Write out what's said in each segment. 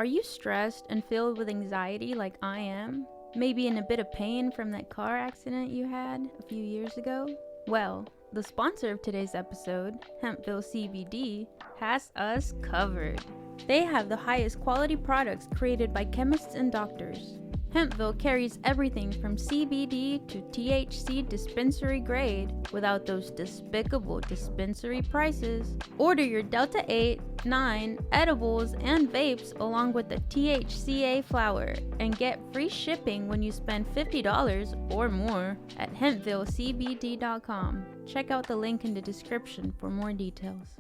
Are you stressed and filled with anxiety like I am? Maybe in a bit of pain from that car accident you had a few years ago? Well, the sponsor of today's episode, Hempville CBD, has us covered. They have the highest quality products created by chemists and doctors. Hempville carries everything from CBD to THC dispensary grade without those despicable dispensary prices. Order your Delta 8, 9 edibles and vapes along with the THCA flower and get free shipping when you spend $50 or more at hempvillecbd.com. Check out the link in the description for more details.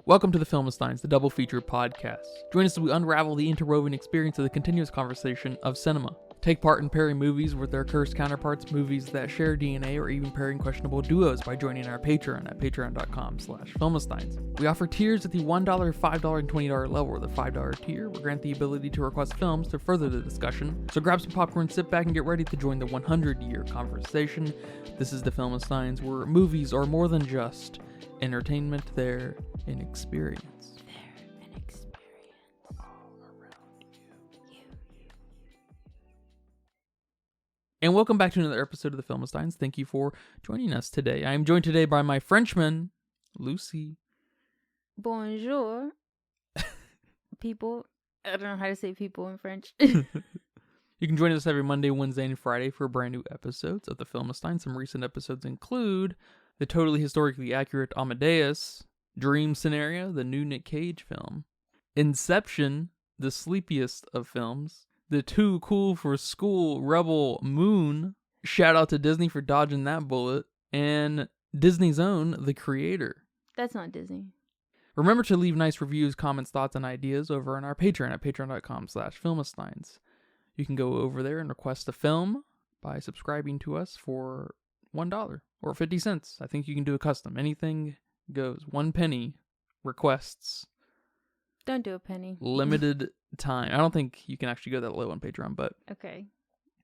Welcome to the Filmistines, the double feature podcast. Join us as we unravel the interwoven experience of the continuous conversation of cinema. Take part in pairing movies with their cursed counterparts, movies that share DNA, or even pairing questionable duos by joining our Patreon at patreon.com/filmistines. We offer tiers at the $1, $5, and $20 level. With the $5 tier will grant the ability to request films to further the discussion. So grab some popcorn, sit back, and get ready to join the 100-year conversation. This is the Filmistines, where movies are more than just entertainment, they're an experience. They're an experience. All around you. And welcome back to another episode of the Filmistines. Thank you for joining us today. I am joined today by my Frenchman, Lucy. Bonjour, people. I don't know how to say people in French. You can join us every Monday, Wednesday, and Friday for brand new episodes of the Filmistines. Some recent episodes include the totally historically accurate Amadeus, Dream Scenario, the new Nick Cage film, Inception, the sleepiest of films, the Too Cool for School Rebel Moon, shout out to Disney for dodging that bullet, and Disney's own The Creator. That's not Disney. Remember to leave nice reviews, comments, thoughts, and ideas over on our Patreon at patreon.com/filmistines. You can go over there and request a film by subscribing to us for $1 or 50 cents. I think you can do a custom. Anything goes. 1 penny requests. Don't do a penny. Limited time. I don't think you can actually go that low on Patreon, but Okay.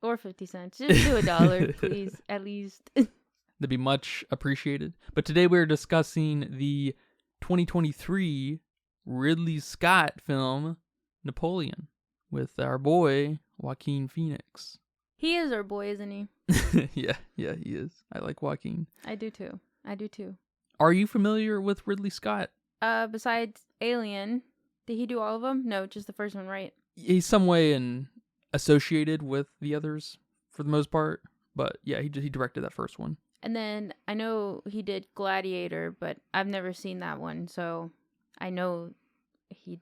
Or 50 cents. Just do $1, please, at least. that'd be much appreciated. But today we're discussing the 2023 Ridley Scott film, Napoleon, with our boy, Joaquin Phoenix. He is our boy, isn't he? Yeah, he is. I like Joaquin. I do too. Are you familiar with Ridley Scott? Besides Alien, did he do all of them? No, just the first one, right? He's some way associated with the others for the most part. But yeah, he directed that first one. And then I know he did Gladiator, but I've never seen that one, so I know he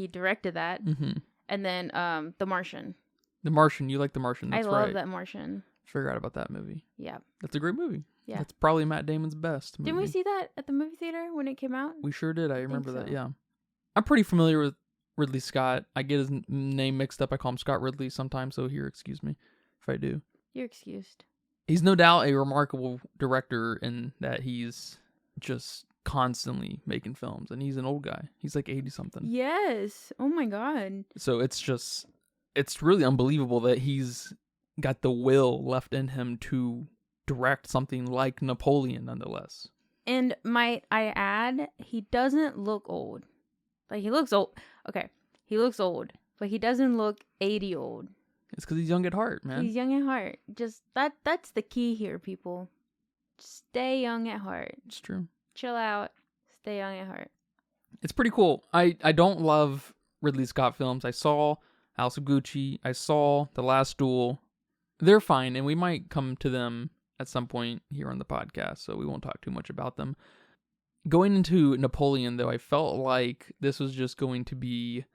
directed that. Mm-hmm. And then The Martian. The Martian, you like The Martian? That's I love right. that Martian. Forgot about that movie. Yeah. That's a great movie. Yeah. That's probably Matt Damon's best movie. Didn't we see that at the movie theater when it came out? We sure did. I remember think that, so. yeah. I'm pretty familiar with Ridley Scott. I get his name mixed up. I call him Scott Ridley sometimes, so here, excuse me if I do. You're excused. He's no doubt a remarkable director in that he's just constantly making films, and he's an old guy. He's like 80-something. Yes. Oh my God. So it's really unbelievable that he's got the will left in him to direct something like Napoleon, nonetheless. And might I add, he doesn't look old. Like, he looks old. Okay, he looks old, but he doesn't look 80 old. It's because he's young at heart, man. He's young at heart. Just that's the key here, people. Stay young at heart. It's true. Chill out. Stay young at heart. It's pretty cool. I don't love Ridley Scott films. I saw House of Gucci. I saw The Last Duel. They're fine, and we might come to them at some point here on the podcast, so we won't talk too much about them. Going into Napoleon, though, I felt like this was just going to be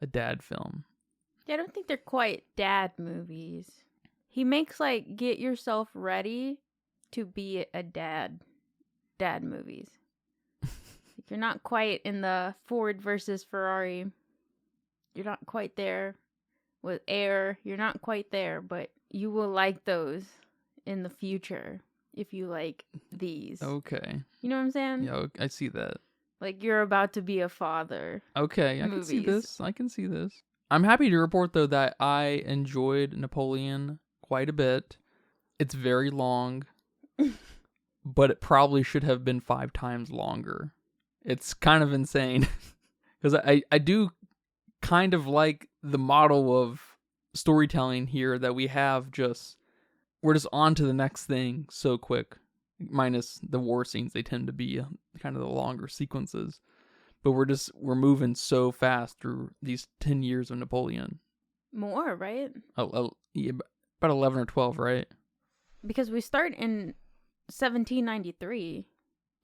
a dad film. Yeah, I don't think they're quite dad movies. He makes, like, get yourself ready to be a dad movies. You're not quite in the Ford versus Ferrari. You're not quite there with Air. You're not quite there, but you will like those in the future if you like these. Okay. You know what I'm saying? Yeah, I see that. Like, you're about to be a father. Okay, I can see this. I'm happy to report, though, that I enjoyed Napoleon quite a bit. It's very long, but it probably should have been 5 times longer. It's kind of insane because I do kind of like the model of storytelling here that we have. We're just on to the next thing so quick, minus the war scenes. They tend to be kind of the longer sequences, but we're moving so fast through these 10 years of Napoleon. More, right? Yeah, about 11 or 12, right? Because we start in 1793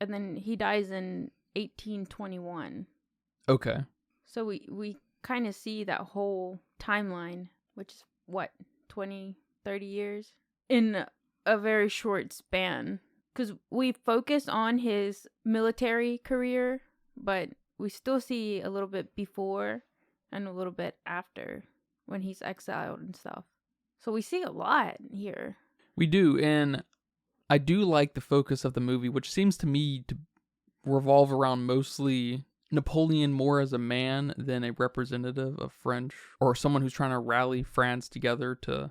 and then he dies in 1821. Okay. So we kind of see that whole timeline, which is what, 20, 30 years in a very short span. Because we focus on his military career, but we still see a little bit before and a little bit after when he's exiled and stuff. So we see a lot here. We do, and I do like the focus of the movie, which seems to me to revolve around mostly Napoleon more as a man than a representative of French or someone who's trying to rally France together to...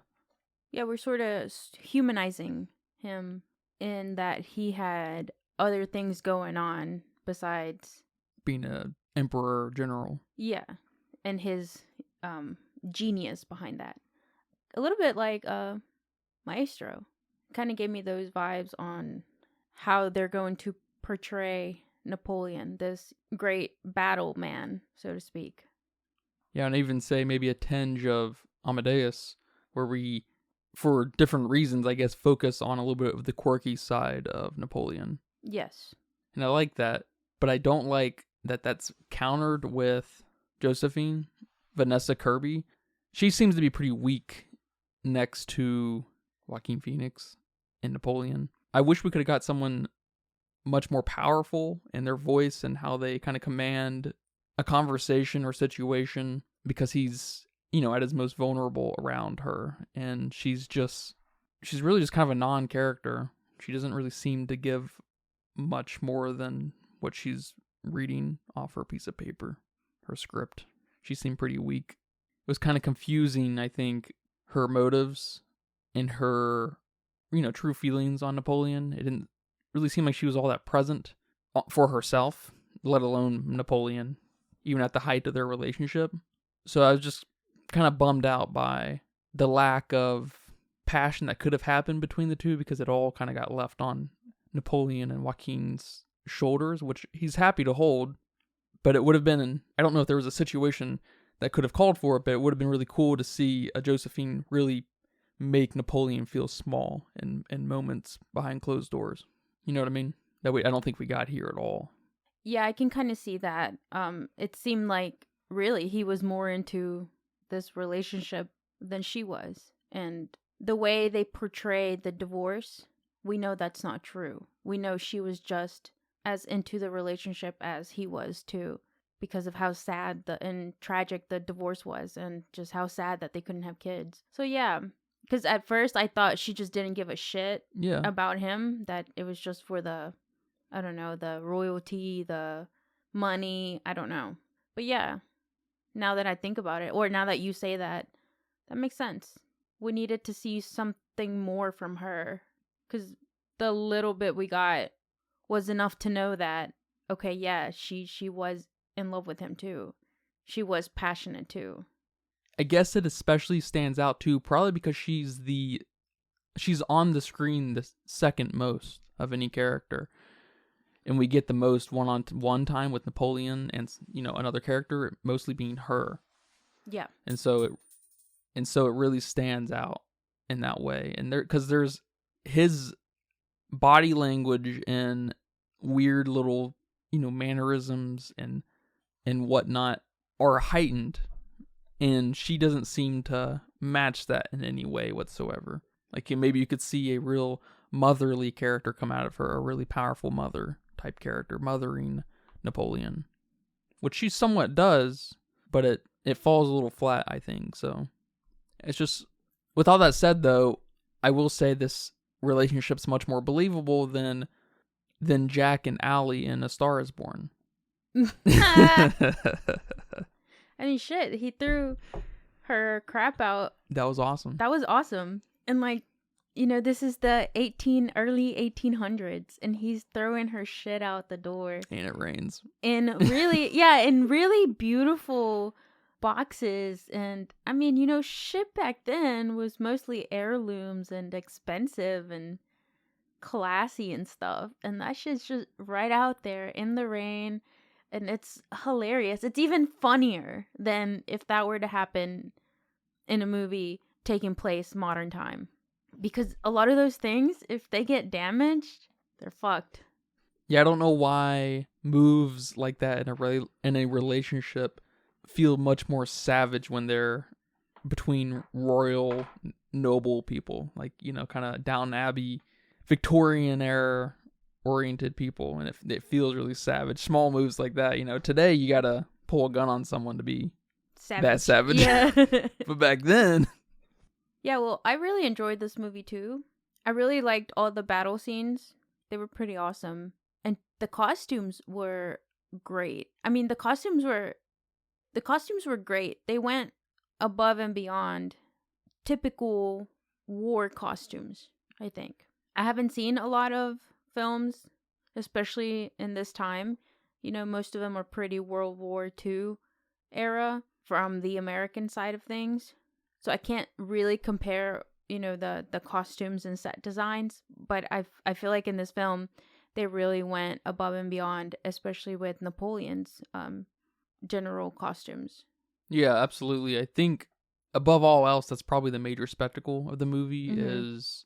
Yeah, we're sort of humanizing him in that he had other things going on besides being an emperor general. Yeah, and his genius behind that. A little bit like Maestro. Kind of gave me those vibes on how they're going to portray Napoleon, this great battle man, so to speak. Yeah, and even say maybe a tinge of Amadeus, where we, for different reasons, I guess, focus on a little bit of the quirky side of Napoleon. Yes. And I like that, but I don't like that that's countered with Josephine, Vanessa Kirby. She seems to be pretty weak next to Joaquin Phoenix and Napoleon. I wish we could have got someone much more powerful in their voice and how they kind of command a conversation or situation, because he's, at his most vulnerable around her, and she's really just kind of a non-character. She doesn't really seem to give much more than what she's reading off her piece of paper, her script. She seemed pretty weak. It was kind of confusing, I think, her motives and her, true feelings on Napoleon. It didn't really seem like she was all that present for herself, let alone Napoleon, even at the height of their relationship. So I was just kind of bummed out by the lack of passion that could have happened between the two, because it all kind of got left on Napoleon and Joaquin's shoulders, which he's happy to hold. But it would have been, I don't know if there was a situation that could have called for it, but it would have been really cool to see a Josephine really make Napoleon feel small in moments behind closed doors. You know what I mean? I don't think we got here at all. Yeah, I can kind of see that. It seemed like really he was more into this relationship than she was. And the way they portrayed the divorce, we know that's not true. We know she was just as into the relationship as he was too, because of how sad and tragic the divorce was, and just how sad that they couldn't have kids. So yeah, because at first I thought she just didn't give a shit about him, that it was just for the royalty, the money, I don't know. But yeah, now that I think about it, or now that you say that, that makes sense. We needed to see something more from her, because the little bit we got was enough to know that, okay, yeah, she was in love with him too. She was passionate too. I guess it especially stands out too, probably because she's on the screen the second most of any character, and we get the most one-on-one time with Napoleon and another character, mostly being her. Yeah. And so it really stands out in that way, and there's his body language and weird little mannerisms and whatnot are heightened, and she doesn't seem to match that in any way whatsoever. Like, maybe you could see a real motherly character come out of her, a really powerful mother type character mothering Napoleon, which she somewhat does, but it falls a little flat, I think. So it's just, with all that said though, I will say this relationship's much more believable than Jack and Allie in A Star Is Born. I mean, shit, he threw her crap out. That was awesome. And like, this is the early 1800s, and he's throwing her shit out the door. And it rains. In really beautiful boxes. And I mean, shit back then was mostly heirlooms and expensive and classy and stuff. And that shit's just right out there in the rain. And it's hilarious. It's even funnier than if that were to happen in a movie taking place modern time. Because a lot of those things, if they get damaged, they're fucked. Yeah, I don't know why moves like that in a relationship feel much more savage when they're between royal, noble people. Like, kind of Downton Abbey, Victorian era oriented people. And it feels really savage. Small moves like that, today you gotta pull a gun on someone to be that savage. Yeah. But back then... Yeah, well, I really enjoyed this movie too. I really liked all the battle scenes. They were pretty awesome. And the costumes were great. I mean, the costumes were great. They went above and beyond typical war costumes, I think. I haven't seen a lot of films, especially in this time. Most of them are pretty World War II era from the American side of things. So I can't really compare, the costumes and set designs, but I feel like in this film they really went above and beyond, especially with Napoleon's general costumes. Yeah, absolutely. I think above all else, that's probably the major spectacle of the movie is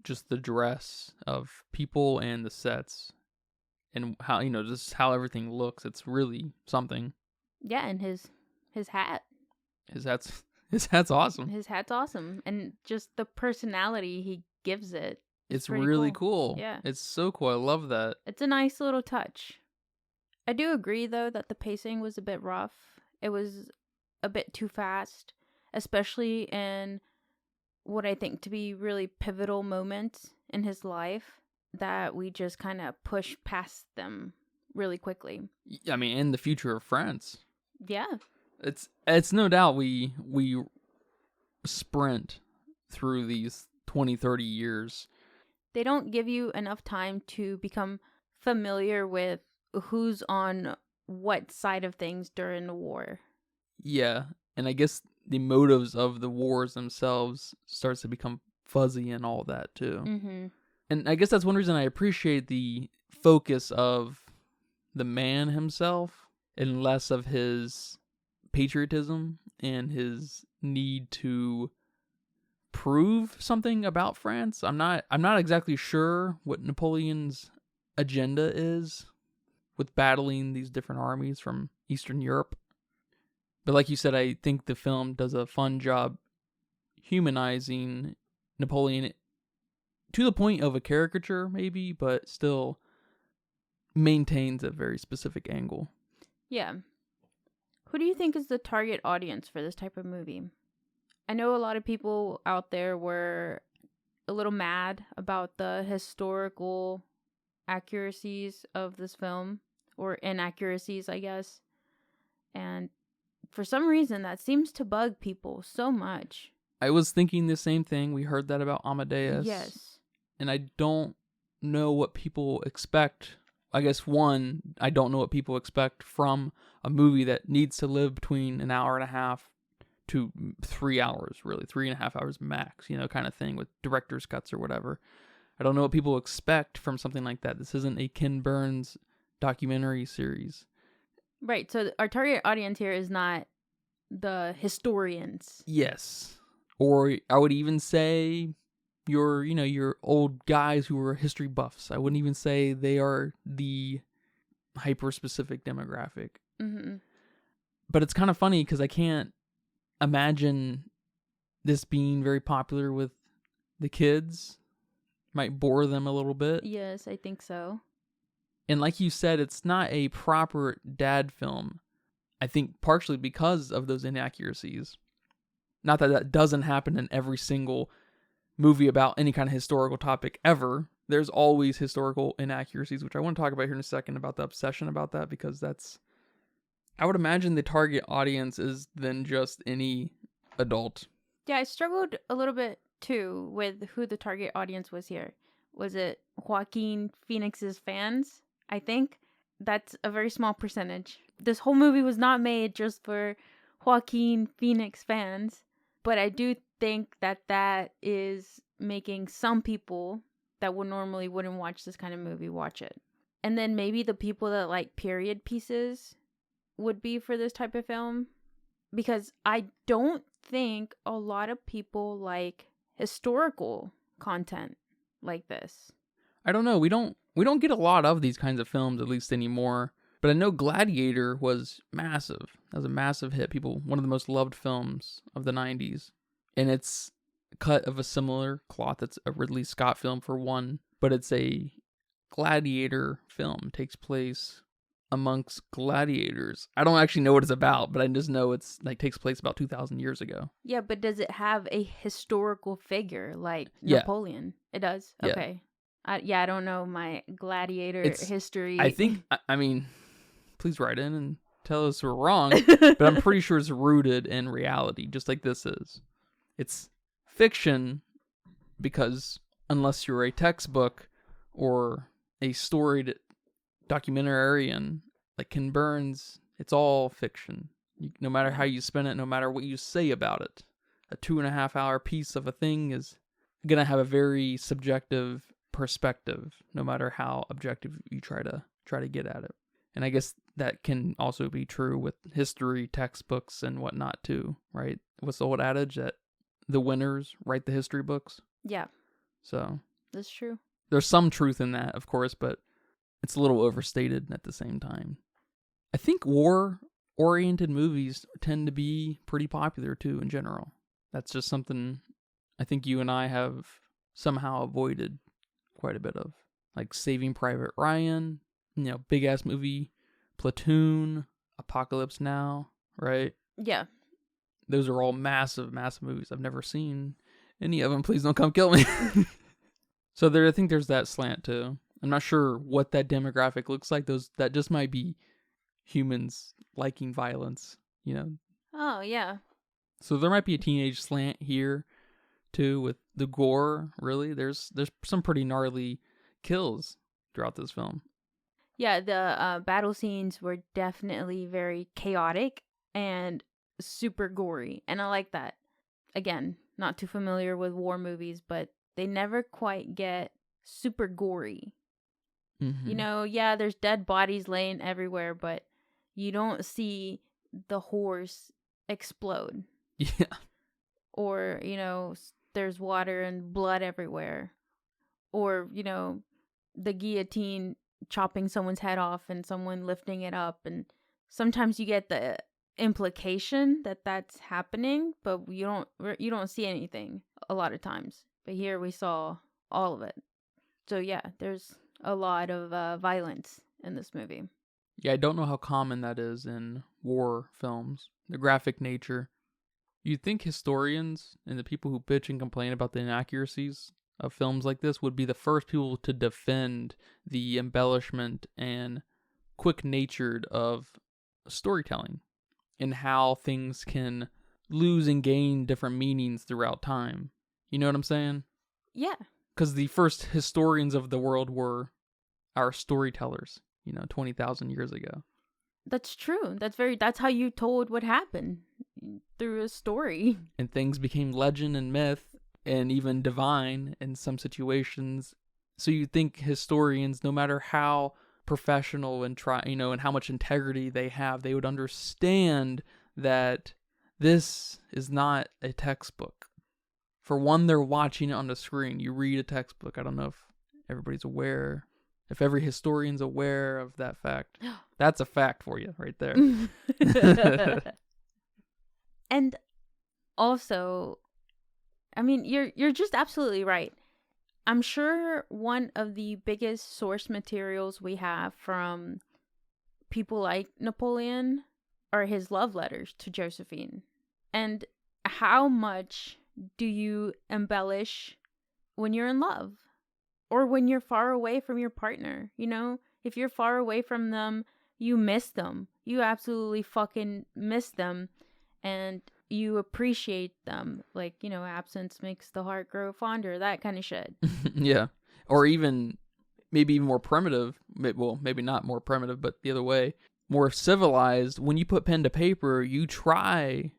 just the dress of people and the sets and how, just how everything looks. It's really something. Yeah, and his hat. His hat's awesome. His hat's awesome. And just the personality he gives it. It's really cool. Yeah. It's so cool. I love that. It's a nice little touch. I do agree, though, that the pacing was a bit rough. It was a bit too fast, especially in what I think to be really pivotal moments in his life that we just kind of push past them really quickly. I mean, in the future of France. Yeah. It's no doubt we sprint through these 20, 30 years. They don't give you enough time to become familiar with who's on what side of things during the war. Yeah, and I guess the motives of the wars themselves starts to become fuzzy and all that too. Mm-hmm. And I guess that's one reason I appreciate the focus of the man himself and less of his patriotism and his need to prove something about France. I'm not exactly sure what Napoleon's agenda is with battling these different armies from Eastern Europe. But like you said, I think the film does a fun job humanizing Napoleon to the point of a caricature maybe, but still maintains a very specific angle. Yeah. Who do you think is the target audience for this type of movie? I know a lot of people out there were a little mad about the historical accuracies of this film, or inaccuracies, I guess. And for some reason, that seems to bug people so much. I was thinking the same thing. We heard that about Amadeus. Yes. And I don't know what people expect. I guess, one, I don't know what people expect from a movie that needs to live between an hour and a half to 3 hours, really, 3.5 hours max, kind of thing with director's cuts or whatever. I don't know what people expect from something like that. This isn't a Ken Burns documentary series. Right, so our target audience here is not the historians. Yes. Or I would even say your old guys who were history buffs. I wouldn't even say they are the hyper-specific demographic. Mm-hmm. But it's kind of funny because I can't imagine this being very popular with the kids. Might bore them a little bit. Yes, I think so. And like you said, it's not a proper dad film. I think partially because of those inaccuracies. Not that that doesn't happen in every single movie about any kind of historical topic ever. There's always historical inaccuracies, which I want to talk about here in a second about the obsession about that, because that's... I would imagine the target audience is then just any adult. Yeah, I struggled a little bit too with who the target audience was here. Was it Joaquin Phoenix's fans? I think that's a very small percentage. This whole movie was not made just for Joaquin Phoenix fans, but I do think that is making some people that would normally wouldn't watch this kind of movie watch it. And then maybe the people that like period pieces would be for this type of film, because I don't think a lot of people like historical content like this. I don't know. We don't get a lot of these kinds of films, at least anymore. But I know Gladiator was massive. That was a massive hit. One of the most loved films of the 90s. And it's cut of a similar cloth. It's a Ridley Scott film for one, but it's a gladiator film. It takes place amongst gladiators. I don't actually know what it's about, but I just know it's like takes place about 2,000 years ago. Yeah, but does it have a historical figure like Yeah. Napoleon? It does? Yeah. Okay. I don't know my gladiator history. I think, I mean, please write in and tell us we're wrong, but I'm pretty sure it's rooted in reality, just like this is. It's fiction because unless you're a textbook or a storied documentarian like Ken Burns, it's all fiction. No matter how you spin it, no matter what you say about it, a 2.5 hour piece of a thing is gonna have a very subjective perspective, no matter how objective you try to get at it. And I guess that can also be true with history textbooks and whatnot too, right? What's the old adage that the winners write the history books? Yeah. So that's true. There's some truth in that, of course, but it's a little overstated at the same time. I think war-oriented movies tend to be pretty popular too in general. That's just something I think you and I have somehow avoided quite a bit of. Like Saving Private Ryan, big-ass movie, Platoon, Apocalypse Now, right? Yeah. Those are all massive, massive movies. I've never seen any of them. Please don't come kill me. So I think there's that slant too. I'm not sure what that demographic looks like. That just might be humans liking violence, Oh, yeah. So there might be a teenage slant here too with the gore, really. There's some pretty gnarly kills throughout this film. Yeah, the battle scenes were definitely very chaotic and super gory, and I like that. Again, not too familiar with war movies, but they never quite get super gory. Mm-hmm. Yeah, there's dead bodies laying everywhere, but you don't see the horse explode. Yeah. Or, there's water and blood everywhere. Or, the guillotine chopping someone's head off and someone lifting it up. And sometimes you get the implication that that's happening, but you don't see anything a lot of times. But here we saw all of it. So yeah, there's a lot of violence in this movie. Yeah, I don't know how common that is in war films. The graphic nature. You'd think historians and the people who bitch and complain about the inaccuracies of films like this would be the first people to defend the embellishment and quick-natured of storytelling and how things can lose and gain different meanings throughout time. You know what I'm saying? Yeah. Because the first historians of the world were our storytellers, 20,000 years ago. That's true. That's how you told what happened, through a story. And things became legend and myth and even divine in some situations. So you think historians, no matter how professional and and how much integrity they have, they would understand that this is not a textbook. For one, they're watching it on the screen. You read a textbook. I don't know if everybody's aware, if every historian's aware of that fact. That's a fact for you right there. And also, I mean, you're just absolutely right. I'm sure one of the biggest source materials we have from people like Napoleon are his love letters to Josephine. And how much do you embellish when you're in love or when you're far away from your partner? If you're far away from them, you miss them. You absolutely fucking miss them. And you appreciate them. Like, absence makes the heart grow fonder, that kind of shit. Yeah. Or even, maybe even more primitive. Well, maybe not more primitive, but the other way. More civilized. When you put pen to paper, you try,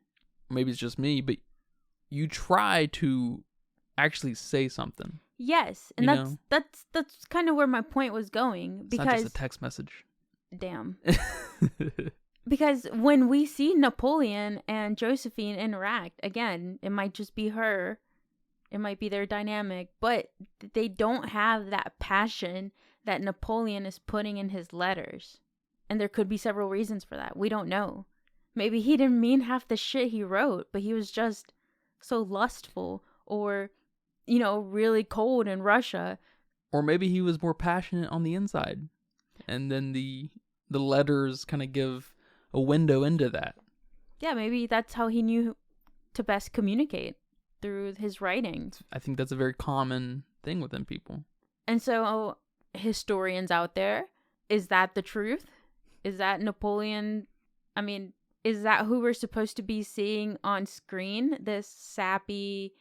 maybe it's just me, but you try to actually say something. Yes, and that's kind of where my point was going. It's not just a text message. Damn. Because when we see Napoleon and Josephine interact, again, it might just be her. It might be their dynamic, but they don't have that passion that Napoleon is putting in his letters. And there could be several reasons for that. We don't know. Maybe he didn't mean half the shit he wrote, but he was just so lustful, or, really cold in Russia. Or maybe he was more passionate on the inside. And then the letters kind of give a window into that. Yeah, maybe that's how he knew to best communicate, through his writing. I think that's a very common thing within people. And so, historians out there, is that the truth? Is that Napoleon? I mean, is that who we're supposed to be seeing on screen? This sappy,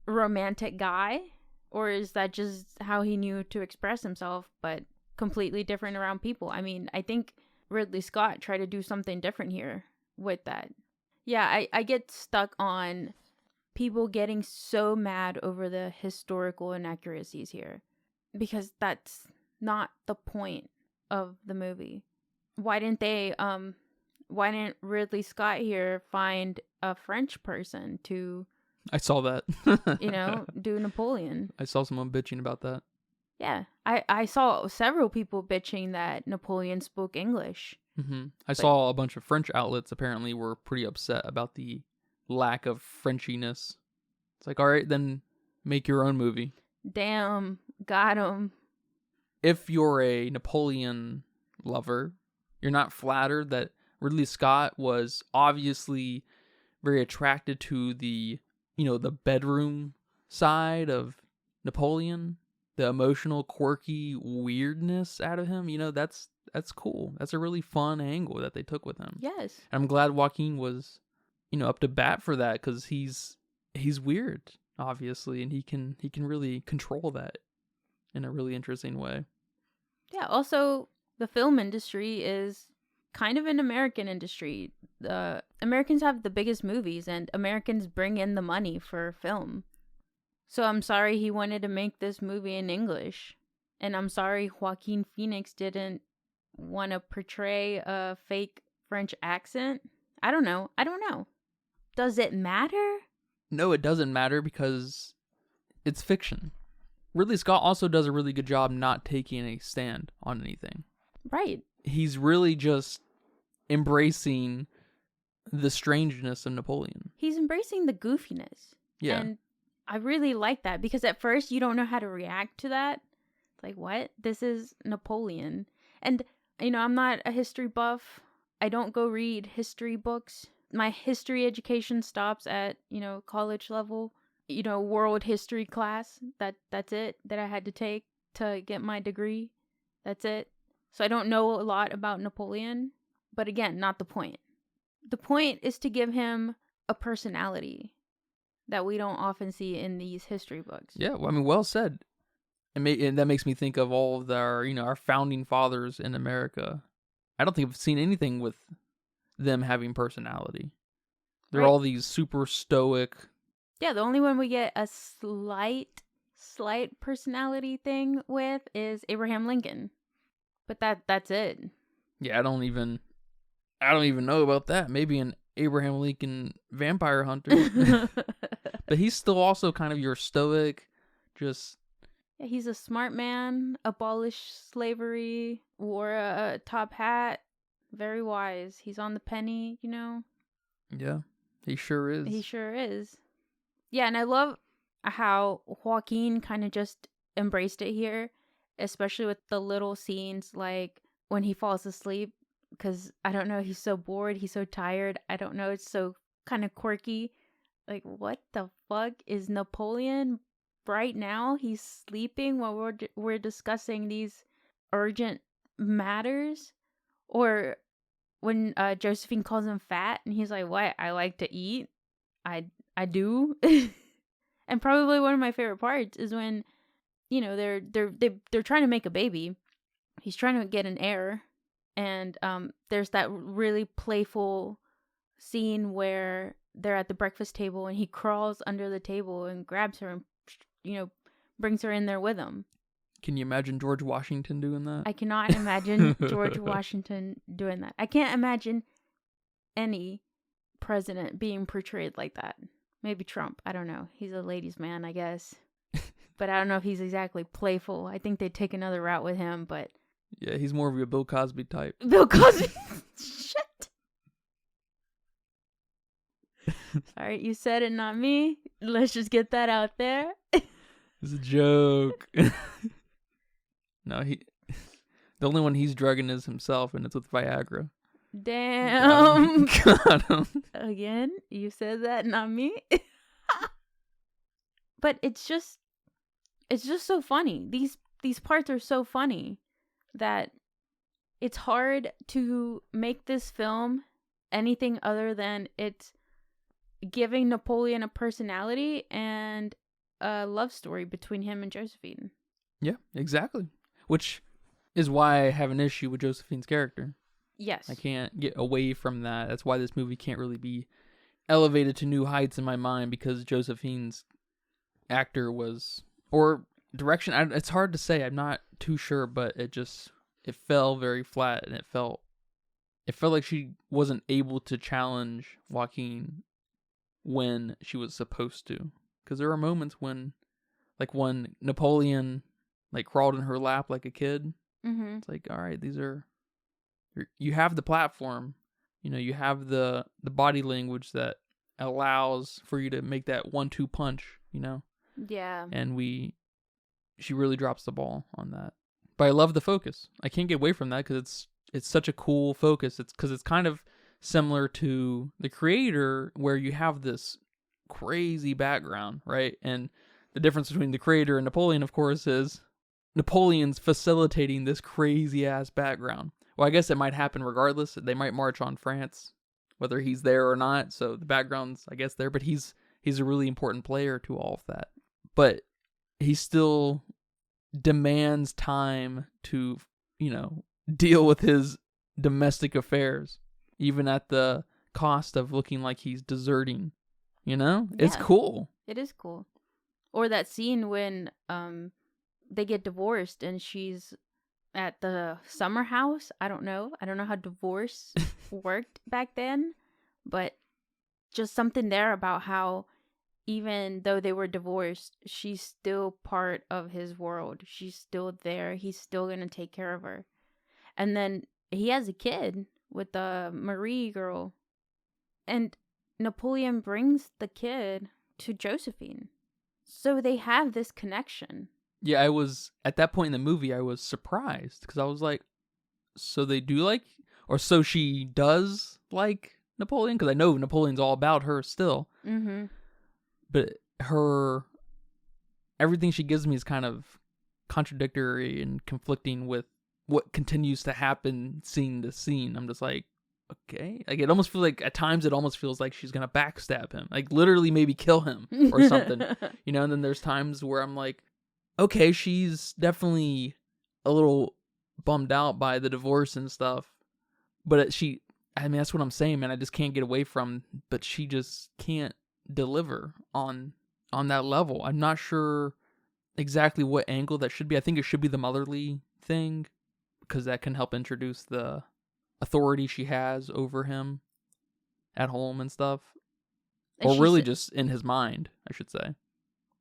romantic guy? Or is that just how he knew to express himself, but completely different around people? I mean, I think Ridley Scott tried to do something different here with that. Yeah, I get stuck on people getting so mad over the historical inaccuracies here, because that's not the point of the movie. Why didn't Ridley Scott here find a French person to... I saw that. Do Napoleon. I saw someone bitching about that. Yeah, I saw several people bitching that Napoleon spoke English. Mm-hmm. I saw a bunch of French outlets apparently were pretty upset about the lack of Frenchiness. It's like, all right, then make your own movie. Damn, got him. If you're a Napoleon lover, you're not flattered that Ridley Scott was obviously very attracted to the bedroom side of Napoleon, the emotional, quirky weirdness out of him. That's cool. That's a really fun angle that they took with him. Yes. And I'm glad Joaquin was, up to bat for that, because he's weird, obviously, and he can really control that in a really interesting way. Yeah. Also, the film industry is kind of an American industry. The Americans have the biggest movies, and Americans bring in the money for film. So I'm sorry he wanted to make this movie in English, and I'm sorry Joaquin Phoenix didn't want to portray a fake French accent. I don't know. Does it matter? No, it doesn't matter, because it's fiction. Ridley Scott also does a really good job not taking a stand on anything. Right. He's really just embracing the strangeness of Napoleon. He's embracing the goofiness. Yeah. And I really like that, because at first you don't know how to react to that. It's like, what? This is Napoleon. And, I'm not a history buff. I don't go read history books. My history education stops at, college level, world history class. That's it that I had to take to get my degree. That's it. So I don't know a lot about Napoleon, but again, not the point. The point is to give him a personality that we don't often see in these history books. Yeah, well said. And that makes me think of all of our founding fathers in America. I don't think I've seen anything with them having personality. They're all these super stoic. Yeah, the only one we get a slight personality thing with is Abraham Lincoln. But that's it. Yeah, I don't even know about that. Maybe an Abraham Lincoln vampire hunter. But he's still also kind of your stoic, just... Yeah, he's a smart man, abolished slavery, wore a top hat, very wise. He's on the penny, Yeah, he sure is. He sure is. Yeah, and I love how Joaquin kind of just embraced it here, especially with the little scenes like when he falls asleep, because I don't know, he's so bored, he's so tired. I don't know, it's so kind of quirky. Like, what the fuck is Napoleon right now? He's sleeping while we're discussing these urgent matters. Or when Josephine calls him fat and he's like, what? I like to eat. I do. And probably one of my favorite parts is when, they're trying to make a baby. He's trying to get an heir, and there's that really playful scene where they're at the breakfast table and he crawls under the table and grabs her and brings her in there with him. Can you imagine George Washington doing that? I cannot imagine George Washington doing that. I can't imagine any president being portrayed like that. Maybe Trump. I don't know. He's a ladies' man, I guess. But I don't know if he's exactly playful. I think they'd take another route with him, but... Yeah, he's more of a Bill Cosby type. Bill Cosby? Shit. All right, you said it, not me. Let's just get that out there. It's a joke. No, the only one he's drugging is himself, and it's with Viagra. Damn. Got him. Again, you said that, not me. But it's just so funny. These parts are so funny that it's hard to make this film anything other than it's giving Napoleon a personality and a love story between him and Josephine. Yeah, exactly. Which is why I have an issue with Josephine's character. Yes. I can't get away from that. That's why this movie can't really be elevated to new heights in my mind, because Josephine's actor was, or direction, it's hard to say. I'm not too sure, but it fell very flat, and it felt like she wasn't able to challenge Joaquin when she was supposed to. Because there are moments when Napoleon crawled in her lap like a kid. Mm-hmm. It's like, all right, you have the platform, you have the body language that allows for you to make that 1-2 punch, Yeah. And she really drops the ball on that. But I love the focus. I can't get away from that because it's such a cool focus. It's because it's kind of similar to The Creator, where you have this crazy background, right? And the difference between The Creator and Napoleon, of course, is Napoleon's facilitating this crazy ass background. Well, I guess it might happen regardless. They might march on France, whether he's there or not. So the background's, I guess, there, but he's a really important player to all of that. But he still demands time to, deal with his domestic affairs, even at the cost of looking like he's deserting. Yeah, it's cool. It is cool. Or that scene when they get divorced and she's at the summer house. I don't know how divorce worked back then, but just something there about how even though they were divorced, she's still part of his world. She's still there. He's still gonna take care of her. And then he has a kid with the Marie girl, and Napoleon brings the kid to Josephine. So they have this connection. Yeah, I was, at that point in the movie, I was surprised, because I was like, so they do or so she does like Napoleon? Because I know Napoleon's all about her still. Mm-hmm. But everything she gives me is kind of contradictory and conflicting with what continues to happen scene to scene. I'm just like, okay. It almost feels like, at times it almost feels like she's going to backstab him. Literally maybe kill him or something. And then there's times where I'm like, okay, she's definitely a little bummed out by the divorce and stuff. But that's what I'm saying, man. I just can't get away from, but she just can't deliver on that level. I'm not sure exactly what angle that should be. I think it should be the motherly thing, because that can help introduce the authority she has over him at home and stuff. Or really just in his mind, I should say.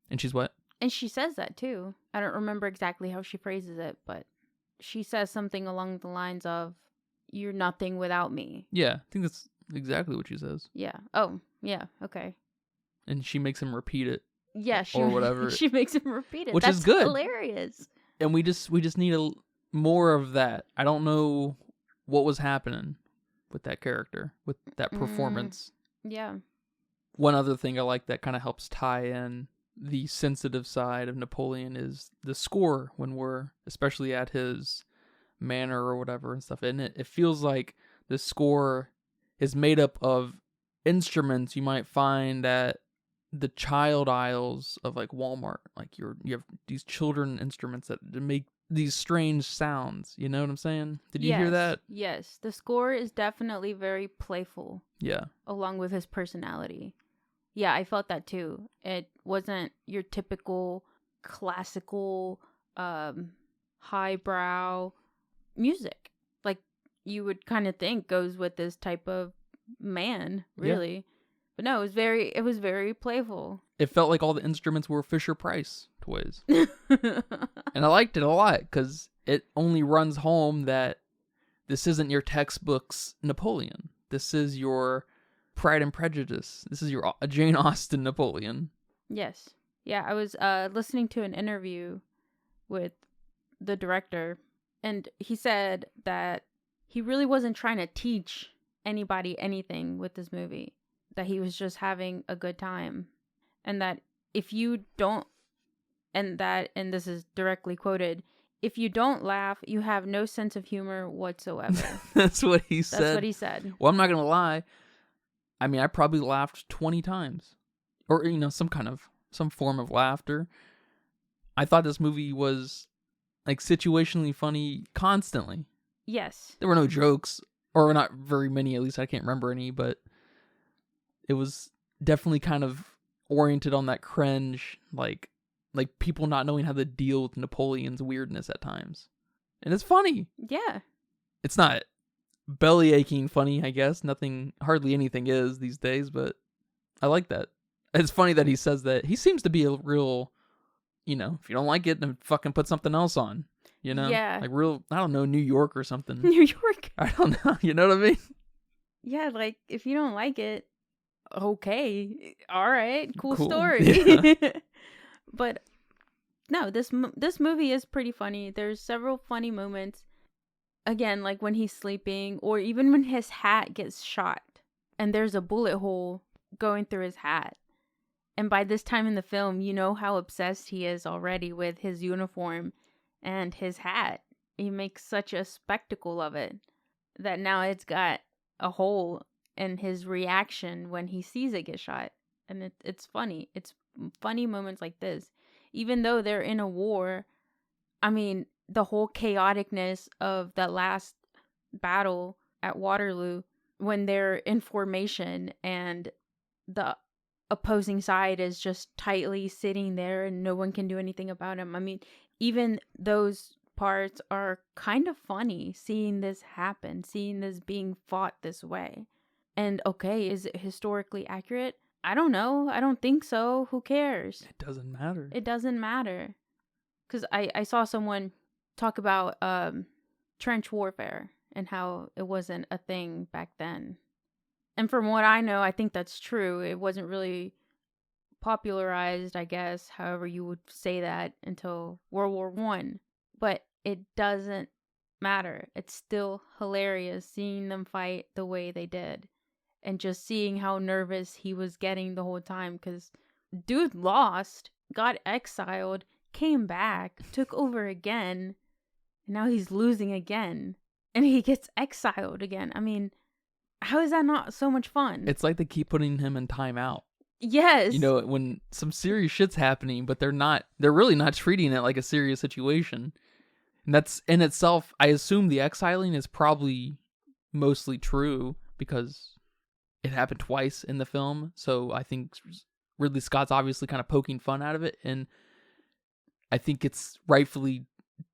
And she's what? And she says that too. I don't remember exactly how she phrases it, but she says something along the lines of, "You're nothing without me." Yeah, I think that's exactly what she says. Yeah. Oh, yeah. Okay. And she makes him repeat it. Yeah, or whatever. She makes him repeat it. Which That's is good. Hilarious. And we just need more of that. I don't know what was happening with that character, with that performance. Yeah. One other thing I like that kind of helps tie in the sensitive side of Napoleon is the score, when we're especially at his manor or whatever and stuff. And it feels like the score is made up of instruments you might find at the child aisles of like Walmart. Like you have these children instruments that make these strange sounds. You know what I'm saying? Did you hear that? Yes. The score is definitely very playful. Yeah. Along with his personality. Yeah, I felt that too. It wasn't your typical classical, highbrow music. Like you would kind of think goes with this type of man, really. Yeah. But no, it was very playful. It felt like all the instruments were Fisher-Price toys. And I liked it a lot because it only runs home that this isn't your textbook's Napoleon. This is your Pride and Prejudice. This is your Jane Austen Napoleon. Yes. Yeah, I was listening to an interview with the director, and he said that he really wasn't trying to teach anybody anything with this movie, that he was just having a good time, and that if you don't, and this is directly quoted, if you don't laugh, you have no sense of humor whatsoever. That's what he said. That's what he said. Well, I'm not going to lie. I mean, I probably laughed 20 times. Or, some form of laughter. I thought this movie was, like, situationally funny constantly. Yes. There were no jokes. Or not very many, at least I can't remember any. But it was definitely kind of oriented on that cringe, like people not knowing how to deal with Napoleon's weirdness at times. And it's funny. Yeah. It's not belly aching funny, I guess. Hardly anything is these days, but I like that. It's funny that he says that. He seems to be a real, if you don't like it, then fucking put something else on. Yeah. Like real, I don't know, New York or something. New York. I don't know. You know what I mean? Yeah, like if you don't like it, okay, all right, cool. Story. Yeah. But no, this movie is pretty funny. There's several funny moments. Again, like when he's sleeping, or even when his hat gets shot and there's a bullet hole going through his hat. And by this time in the film, you know how obsessed he is already with his uniform and his hat. He makes such a spectacle of it that now it's got a hole in his reaction when he sees it get shot. And it's funny. It's funny moments like this. Even though they're in a war, I mean, the whole chaoticness of the last battle at Waterloo, when they're in formation and the opposing side is just tightly sitting there and no one can do anything about him. I mean, even those parts are kind of funny, seeing this happen, seeing this being fought this way. And okay, is it historically accurate? I don't know. I don't think so. Who cares? It doesn't matter. It doesn't matter. Because I saw someone talk about trench warfare and how it wasn't a thing back then. And from what I know, I think that's true. It wasn't really popularized, I guess, however you would say that, until World War I. But it doesn't matter. It's still hilarious seeing them fight the way they did. And just seeing how nervous he was getting the whole time. Because dude lost, got exiled, came back, took over again. And now he's losing again. And he gets exiled again. I mean, how is that not so much fun? It's like they keep putting him in timeout. Yes. When some serious shit's happening, but they're really not treating it like a serious situation. And that's in itself, I assume the exiling is probably mostly true because it happened twice in the film. So I think Ridley Scott's obviously kind of poking fun out of it. And I think it's rightfully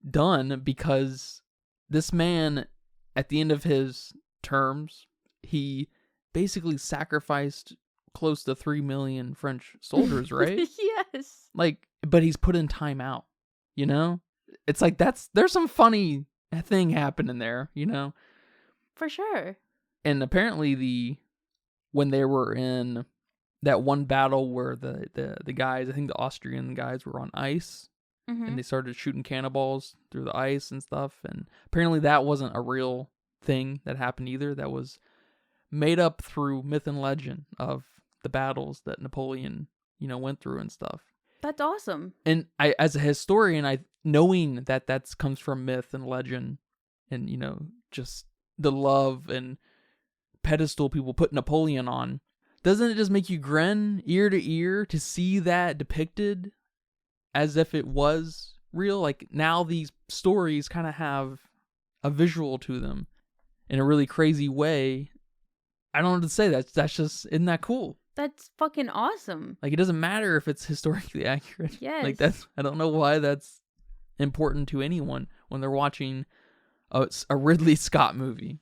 done because this man, at the end of his terms, he basically sacrificed close to 3 million French soldiers, right? Yes. But he's put in time out, It's like there's some funny thing happening there, For sure. And apparently when they were in that one battle where the guys, I think the Austrian guys were on ice, and they started shooting cannonballs through the ice and stuff, and apparently that wasn't a real thing that happened either. That was made up through myth and legend of the battles that Napoleon, went through and stuff. That's awesome. And I, as a historian, knowing that comes from myth and legend, and just the love and pedestal people put Napoleon on, doesn't it just make you grin ear to ear to see that depicted as if it was real? Like, now these stories kind of have a visual to them in a really crazy way. I don't know what to say. That's just, isn't that cool? That's fucking awesome. Like, it doesn't matter if it's historically accurate. Yes. Like, I don't know why that's important to anyone when they're watching a Ridley Scott movie.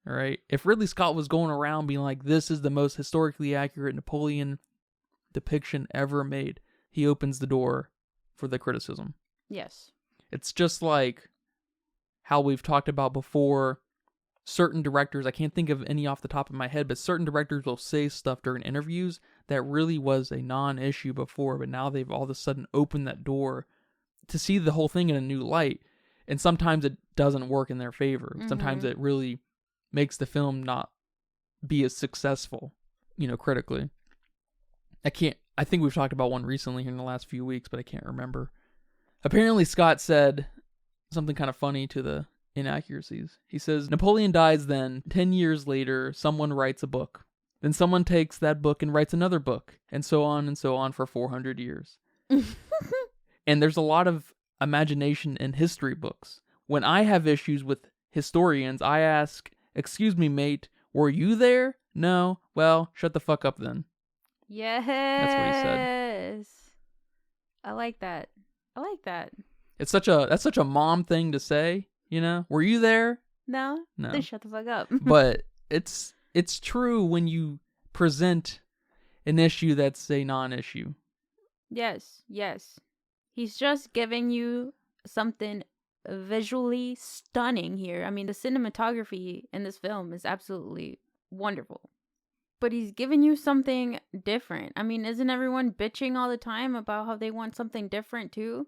All right. If Ridley Scott was going around being like, this is the most historically accurate Napoleon depiction ever made, he opens the door for the criticism. Yes. It's just like how we've talked about before. Certain directors, I can't think of any off the top of my head, but certain directors will say stuff during interviews that really was a non-issue before, but now they've all of a sudden opened that door to see the whole thing in a new light. And sometimes it doesn't work in their favor. Mm-hmm. Sometimes it really makes the film not be as successful, critically. I think we've talked about one recently here in the last few weeks, but I can't remember. Apparently Scott said something kind of funny to the inaccuracies. He says, Napoleon dies, then 10 years later, someone writes a book. Then someone takes that book and writes another book, and so on for 400 years. And there's a lot of imagination in history books. When I have issues with historians, I ask, excuse me, mate, were you there? No? Well, shut the fuck up then. Yes. That's what he said. I like that. That's such a mom thing to say, Were you there? No. Then shut the fuck up. But it's true when you present an issue that's a non-issue. Yes. He's just giving you something visually stunning here. I mean, the cinematography in this film is absolutely wonderful. But he's giving you something different. I mean, isn't everyone bitching all the time about how they want something different too?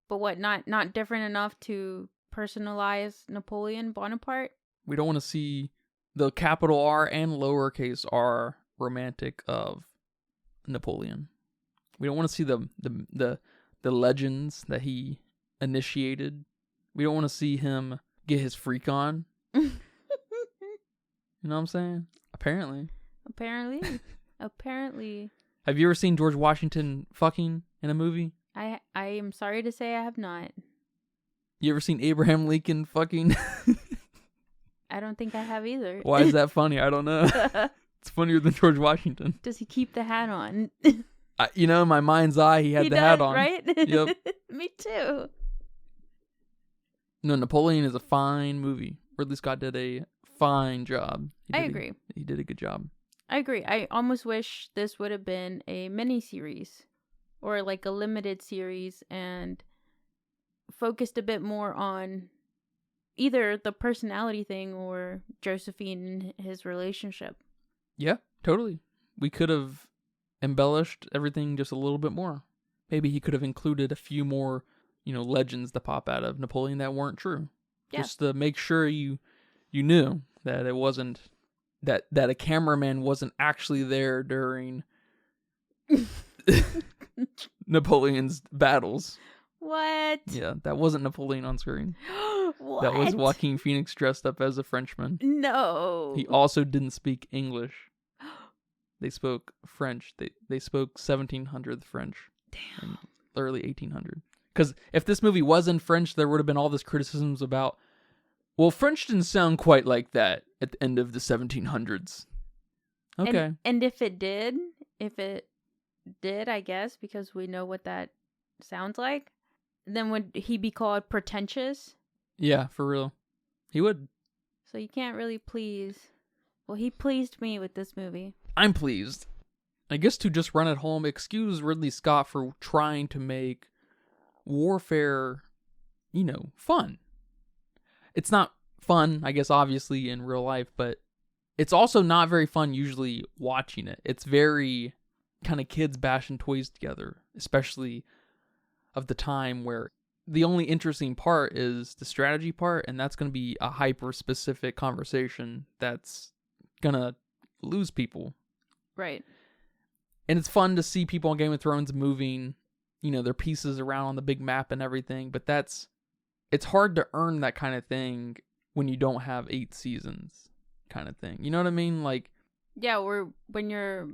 But what, not different enough to personalize Napoleon Bonaparte? We don't want to see the capital R and lowercase r romantic of Napoleon. We don't want to see the legends that he initiated. We don't want to see him get his freak on. You know what I'm saying? Apparently. Have you ever seen George Washington fucking in a movie? I am sorry to say I have not. You ever seen Abraham Lincoln fucking? I don't think I have either. Why is that funny? I don't know. It's funnier than George Washington. Does he keep the hat on? In my mind's eye, he had the hat on. Right? Yep. Me too. No, Napoleon is a fine movie. Ridley Scott did a fine job. I agree. He did a good job. I agree. I almost wish this would have been a mini-series or like a limited series and focused a bit more on either the personality thing or Josephine and his relationship. Yeah, totally. We could have embellished everything just a little bit more. Maybe he could have included a few more, legends that pop out of Napoleon that weren't true. Yeah. Just to make sure you knew that it wasn't, that a cameraman wasn't actually there during Napoleon's battles. What? Yeah, that wasn't Napoleon on screen. What? That was Joaquin Phoenix dressed up as a Frenchman. No. He also didn't speak English. They spoke French. They spoke 1700 French. Damn. Early 1800. Because if this movie was in French, there would have been all this criticisms about, well, French didn't sound quite like that at the end of the 1700s. Okay. And if it did, I guess, because we know what that sounds like, then would he be called pretentious? Yeah, for real. He would. So you can't really please. Well, he pleased me with this movie. I'm pleased. I guess to just run it home, excuse Ridley Scott for trying to make warfare, fun. It's not fun, I guess, obviously, in real life, but it's also not very fun usually watching it. It's very kind of kids bashing toys together, especially of the time where the only interesting part is the strategy part, and that's going to be a hyper-specific conversation that's going to lose people. Right. And it's fun to see people on Game of Thrones moving, their pieces around on the big map and everything, but it's hard to earn that kind of thing when you don't have 8 seasons kind of thing. You know what I mean? Like, Yeah, or when you're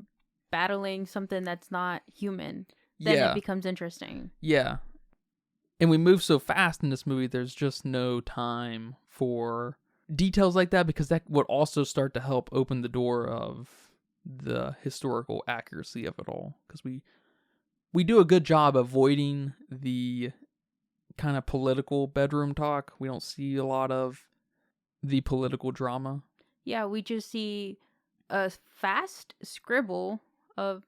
battling something that's not human, then Yeah. it becomes interesting. Yeah. And we move so fast in this movie, there's just no time for details like that, because that would also start to help open the door of the historical accuracy of it all. Because we do a good job avoiding the kind of political bedroom talk. We don't see a lot of the political drama. Yeah, we just see a fast scribble of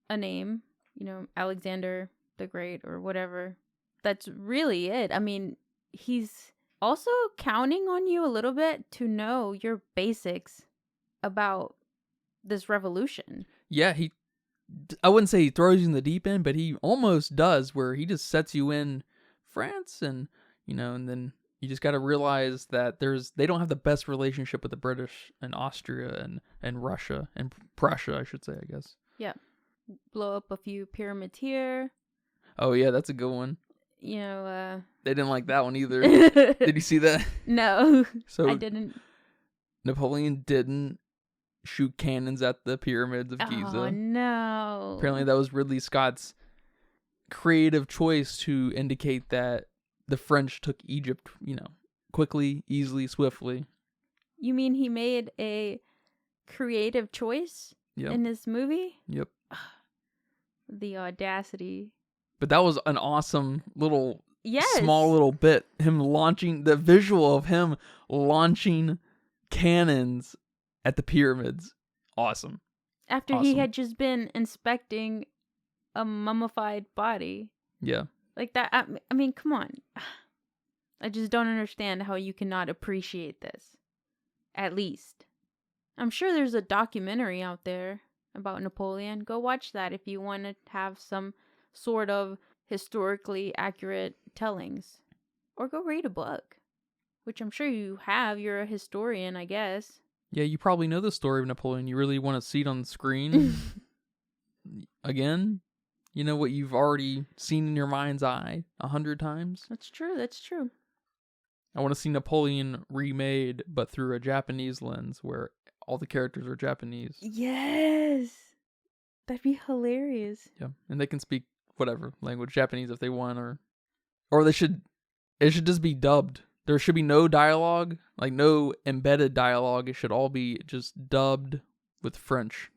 a name, Alexander the Great or whatever. That's really it. I mean, he's also counting on you a little bit to know your basics about this revolution. Yeah, I wouldn't say he throws you in the deep end, but he almost does, where he just sets you in France, and and then you just got to realize that they don't have the best relationship with the British and Austria and Russia and Prussia, I should say, I guess. Yeah. Blow up a few pyramids here. Oh yeah, that's a good one. They didn't like that one either. Did you see that? No, So I didn't. Napoleon didn't shoot cannons at the pyramids of Giza. Oh no. Apparently that was Ridley Scott's creative choice to indicate that the French took Egypt, quickly, easily, swiftly. You mean he made a creative choice in this movie? Yep. The audacity. But that was an awesome little, yes, small little bit. Him launching, the visual of him launching cannons at the pyramids. Awesome. After he had just been inspecting a mummified body. Yeah. Like that. I mean, come on. I just don't understand how you cannot appreciate this. At least. I'm sure there's a documentary out there about Napoleon. Go watch that if you want to have some sort of historically accurate tellings. Or go read a book. Which I'm sure you have. You're a historian, I guess. Yeah, you probably know the story of Napoleon. You really want to see it on the screen again? You know what you've already seen in your mind's eye 100 times? That's true. That's true. I want to see Napoleon remade, but through a Japanese lens where all the characters are Japanese. Yes. That'd be hilarious. Yeah, and they can speak whatever language, Japanese if they want, or it should just be dubbed. There should be no dialogue, like no embedded dialogue. It should all be just dubbed with French.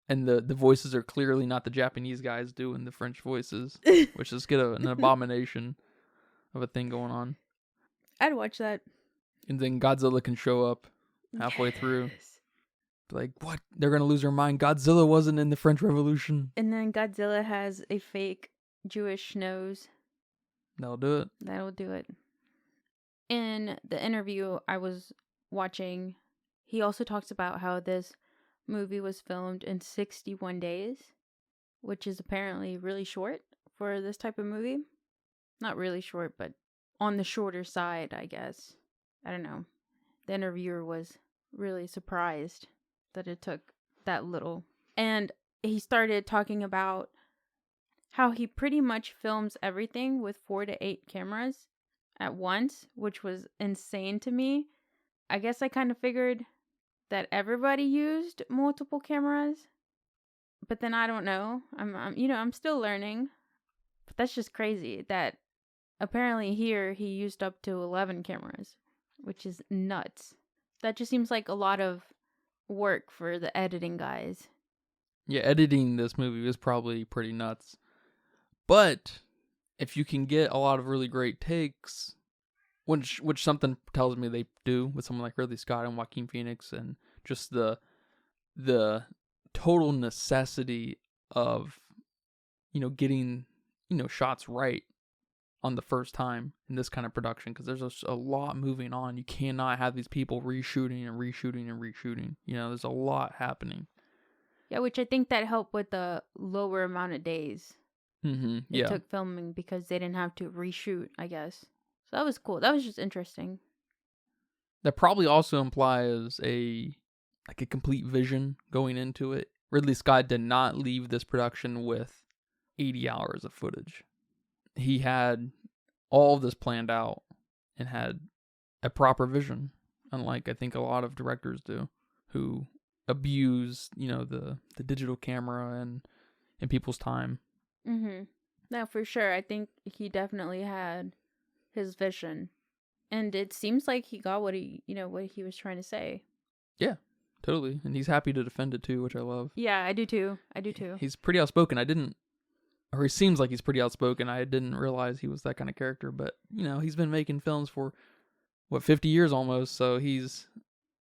And the voices are clearly not the Japanese guys doing the French voices, which is an abomination of a thing going on. I'd watch that. And then Godzilla can show up halfway through. Like, what? They're going to lose their mind. Godzilla wasn't in the French Revolution. And then Godzilla has a fake Jewish nose. That'll do it. That'll do it. In the interview I was watching, he also talks about how this movie was filmed in 61 days, which is apparently really short for this type of movie. Not really short, but on the shorter side, I guess. I don't know. The interviewer was really surprised that it took that little. And he started talking about how he pretty much films everything with 4 to 8 cameras at once, which was insane to me. I guess I kind of figured that everybody used multiple cameras, but then I don't know. I'm still learning. But that's just crazy that apparently here he used up to 11 cameras, which is nuts. That just seems like a lot of work for the editing guys. Yeah, editing this movie was probably pretty nuts. But if you can get a lot of really great takes, which something tells me they do with someone like Ridley Scott and Joaquin Phoenix, and just the total necessity of getting shots right on the first time in this kind of production, because there's a lot moving on. You cannot have these people reshooting and reshooting and reshooting. There's a lot happening. Yeah, which I think that helped with the lower amount of days it took filming, because they didn't have to reshoot, I guess. So that was cool. That was just interesting. That probably also implies a complete vision going into it. Ridley Scott did not leave this production with 80 hours of footage. He had all of this planned out and had a proper vision, unlike I think a lot of directors do, who abuse, the digital camera and people's time. Mm-hmm. No, for sure. I think he definitely had his vision. And it seems like he got what he was trying to say. Yeah, totally. And he's happy to defend it too, which I love. Yeah, I do too. He's pretty outspoken. He seems like he's pretty outspoken. I didn't realize he was that kind of character, but he's been making films for 50 years almost, so he's...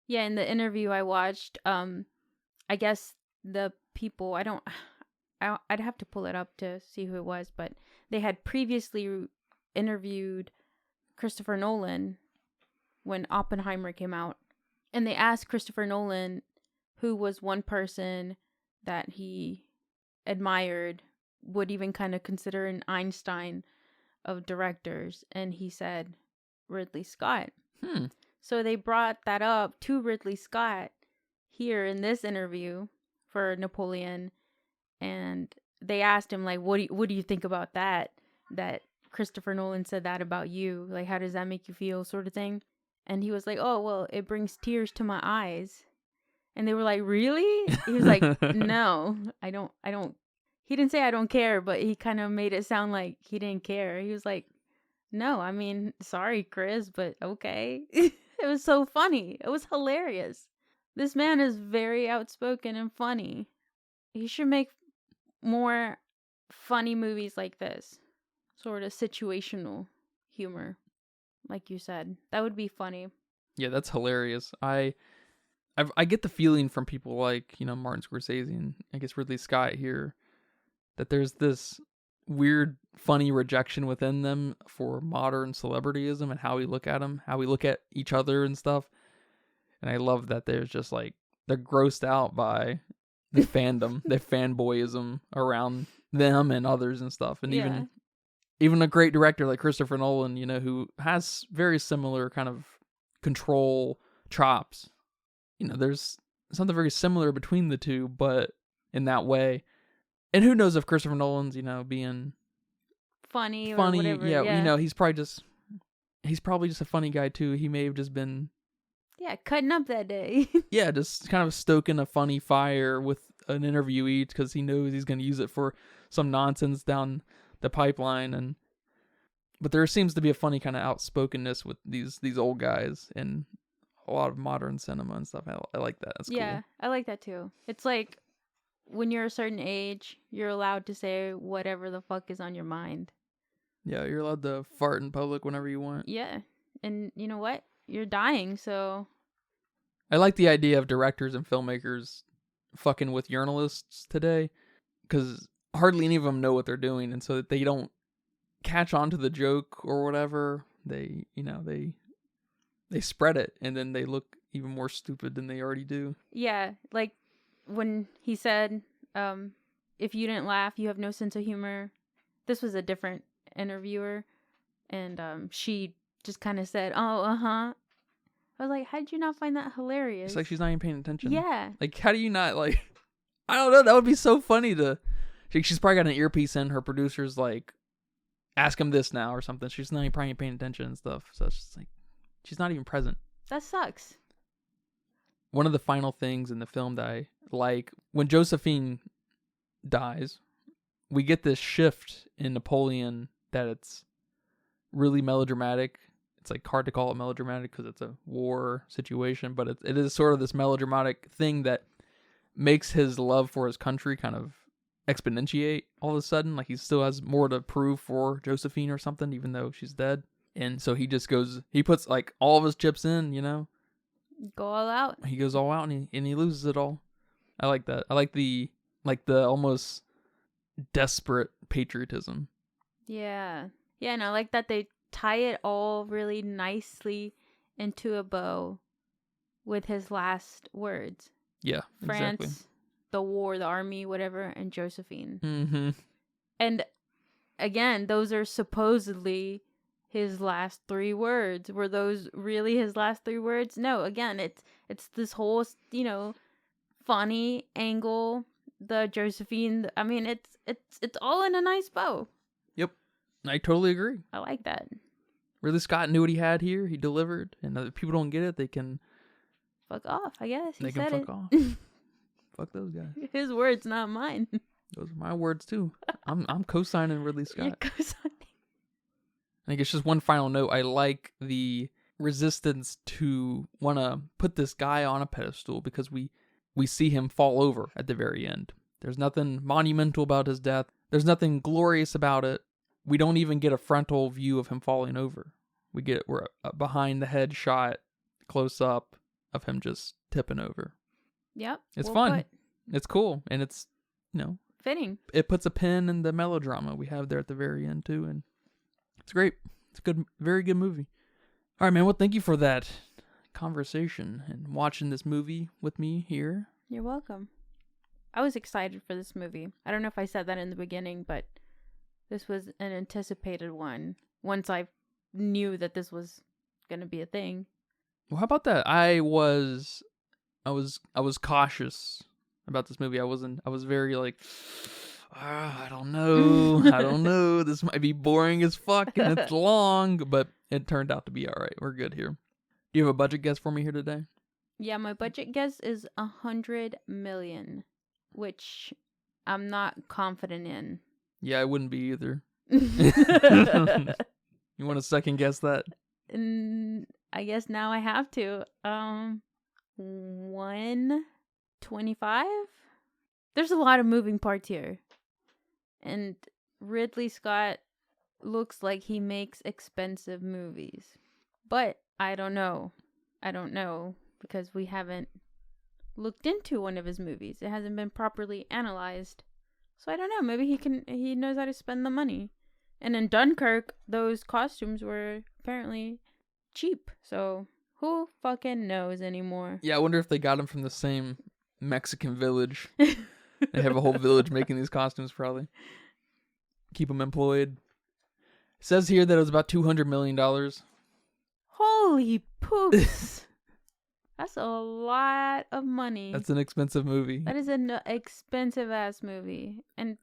Yeah, in the interview I watched, I guess the people, I'd have to pull it up to see who it was, but they had previously interviewed Christopher Nolan when Oppenheimer came out, and they asked Christopher Nolan who was one person that he admired, would even kind of consider an Einstein of directors, and he said Ridley Scott. So they brought that up to Ridley Scott here in this interview for Napoleon, and they asked him, like, what do you think about that Christopher Nolan said that about you? Like, how does that make you feel, sort of thing? And he was like, oh, well, it brings tears to my eyes. And they were like, really? He was like, no, I don't. He didn't say I don't care, but he kind of made it sound like he didn't care. He was like, no, I mean, sorry, Chris, but okay. It was so funny. It was hilarious. This man is very outspoken and funny. He should make more funny movies like this. Sort of situational humor, like you said. That would be funny. Yeah, that's hilarious. I get the feeling from people like, Martin Scorsese and I guess Ridley Scott here, that there's this weird, funny rejection within them for modern celebrityism and how we look at them, how we look at each other and stuff. And I love that there's just like, they're grossed out by the fandom, the fanboyism around them and others and stuff. And even a great director like Christopher Nolan, who has very similar kind of control chops. There's something very similar between the two, but in that way. And who knows if Christopher Nolan's, being funny or whatever. Yeah, he's probably just a funny guy too. He may have just been cutting up that day. Yeah, just kind of stoking a funny fire with an interviewee because he knows he's going to use it for some nonsense down the pipeline. But there seems to be a funny kind of outspokenness with these old guys and a lot of modern cinema and stuff. I like that. That's cool. I like that too. It's like, when you're a certain age, you're allowed to say whatever the fuck is on your mind. Yeah, you're allowed to fart in public whenever you want. Yeah, and you know what? You're dying, so... I like the idea of directors and filmmakers fucking with journalists today, because hardly any of them know what they're doing, and so that they don't catch on to the joke or whatever, they spread it, and then they look even more stupid than they already do. Yeah, like when he said, if you didn't laugh, you have no sense of humor. This was a different interviewer, and she just kind of said, oh, uh-huh. I was like, how did you not find that hilarious? It's like she's not even paying attention. Yeah. Like, how do you not, like... I don't know, that would be so funny to... She's probably got an earpiece in, her producer's like, ask him this now or something. She's not even probably paying attention and stuff. So it's just like, she's not even present. That sucks. One of the final things in the film that I like, when Josephine dies, we get this shift in Napoleon that it's really melodramatic. It's like hard to call it melodramatic because it's a war situation, but it is sort of this melodramatic thing that makes his love for his country kind of exponentiate all of a sudden. Like, he still has more to prove for Josephine or something, even though she's dead. And so he just he puts like all of his chips in, Go all out. He goes all out and he loses it all. I like that. I like the almost desperate patriotism. Yeah. Yeah, and I like that they tie it all really nicely into a bow with his last words. Yeah, France, exactly. The war, the army, whatever, and Josephine. Mm-hmm. And again, those are supposedly his last 3 words. Were those really his last 3 words? No, again, it's this whole, funny angle, the Josephine. I mean, it's all in a nice bow. Yep. I totally agree. I like that. Ridley Scott knew what he had here. He delivered. And if people don't get it, they can... Fuck off, I guess. They can fuck off. Fuck those guys. His words, not mine. Those are my words too. I'm co-signing Ridley Scott. You're co-signing. I think it's just one final note. I like the resistance to want to put this guy on a pedestal because we see him fall over at the very end. There's nothing monumental about his death. There's nothing glorious about it. We don't even get a frontal view of him falling over. We're a behind the head shot, close up of him just tipping over. Yep. It's fun. It's cool, and it's fitting. It puts a pin in the melodrama we have there at the very end too, and it's great. It's a good, very good movie. All right, man. Well, thank you for that conversation and watching this movie with me here. You're welcome. I was excited for this movie. I don't know if I said that in the beginning, but this was an anticipated one. Once I knew that this was gonna be a thing. Well, how about that? I was cautious about this movie. I was very like, I don't know. This might be boring as fuck and it's long, but it turned out to be all right. We're good here. Do you have a budget guess for me here today? Yeah, my budget guess is 100 million, which I'm not confident in. Yeah, I wouldn't be either. You want to second guess that? I guess now I have to. 125? There's a lot of moving parts here. And Ridley Scott looks like he makes expensive movies. But I don't know. Because we haven't looked into one of his movies. It hasn't been properly analyzed. So I don't know. Maybe he knows how to spend the money. And in Dunkirk, those costumes were apparently cheap. So who fucking knows anymore? Yeah, I wonder if they got them from the same Mexican village. They have a whole village making these costumes probably. Keep them employed. It says here that it was about $200 million. Holy poops. That's a lot of money. That's an expensive movie. That is an expensive ass movie. And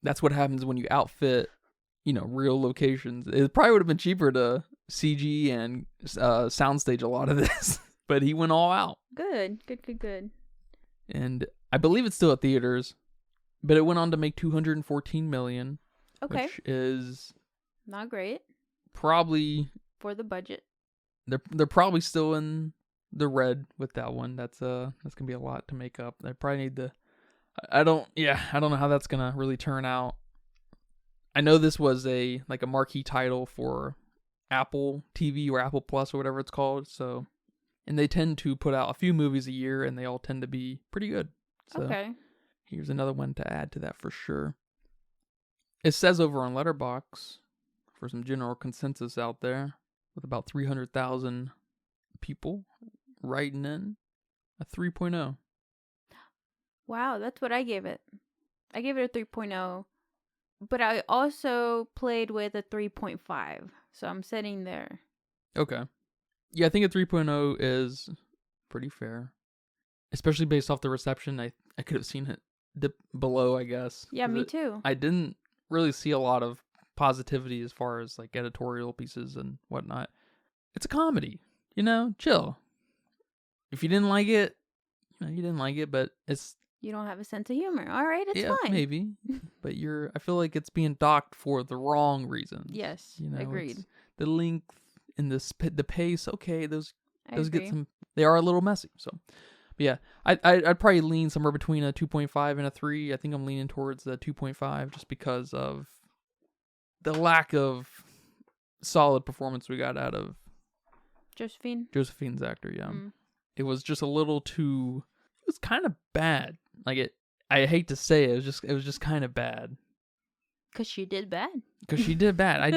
that's what happens when you outfit, real locations. It probably would have been cheaper to CG and soundstage a lot of this. But he went all out. Good. And I believe it's still at theaters. But it went on to make $214 million. Okay. Which is not great. Probably for the budget. They're probably still in the red with that one. That's gonna be a lot to make up. They probably need to. I don't know how that's gonna really turn out. I know this was a marquee title for Apple TV or Apple Plus or whatever it's called. So, and they tend to put out a few movies a year, and they all tend to be pretty good. So okay. Here's another one to add to that for sure. It says over on Letterboxd, for some general consensus out there, with about 300,000 people writing in, a 3.0. Wow, that's what I gave it. I gave it a 3.0, but I also played with a 3.5, so I'm sitting there. Okay. Yeah, I think a 3.0 is pretty fair, especially based off the reception. I could have seen it dip below, I guess. Yeah, me too. I didn't really see a lot of positivity as far as editorial pieces and whatnot. It's a comedy, chill. If you didn't like it, you didn't like it, but it's... You don't have a sense of humor. All right, it's fine. Maybe. But I feel like it's being docked for the wrong reasons. Yes, agreed. The length and the pace, okay, those agree. they are a little messy, so... But yeah, I'd probably lean somewhere between a 2.5 and a 3. I think I'm leaning towards the 2.5 just because of the lack of solid performance we got out of Josephine's actor, yeah. It was just a little too... It was kind of bad. I hate to say it, it was just kind of bad. Because she did bad. I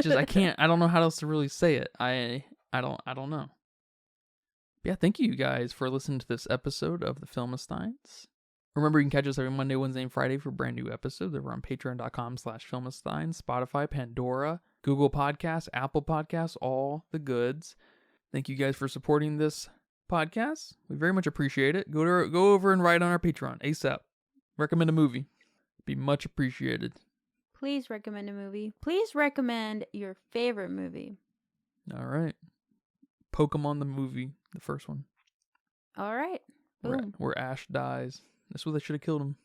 don't know how else to really say it. I don't know. Yeah, thank you guys for listening to this episode of the Filmistines. Remember, you can catch us every Monday, Wednesday, and Friday for brand new episodes over on patreon.com/Filmistines, Spotify, Pandora, Google Podcasts, Apple Podcasts, all the goods. Thank you guys for supporting this podcast. We very much appreciate it. Go over and write on our Patreon ASAP. Recommend a movie. Be much appreciated. Please recommend a movie. Please recommend your favorite movie. All right. Pokemon the movie, the first one. All right. Where Ash dies. That's what they should have killed him.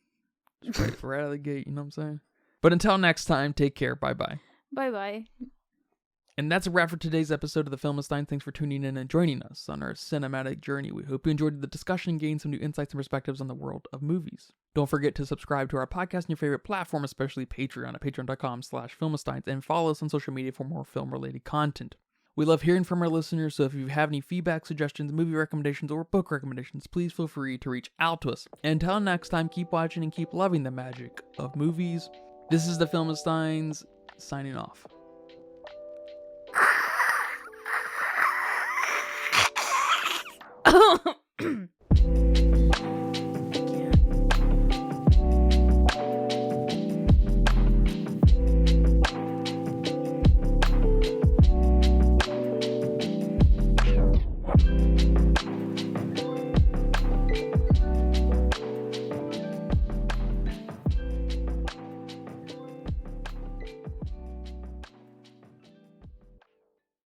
Just right out of the gate, you know what I'm saying? But until next time, take care. Bye-bye. Bye-bye. And that's a wrap for today's episode of the Filmistine. Thanks for tuning in and joining us on our cinematic journey. We hope you enjoyed the discussion and gained some new insights and perspectives on the world of movies. Don't forget to subscribe to our podcast on your favorite platform, especially Patreon at patreon.com/filmistines, and follow us on social media for more film-related content. We love hearing from our listeners, so if you have any feedback, suggestions, movie recommendations, or book recommendations, please feel free to reach out to us. Until next time, keep watching and keep loving the magic of movies. This is the Filmistines, signing off.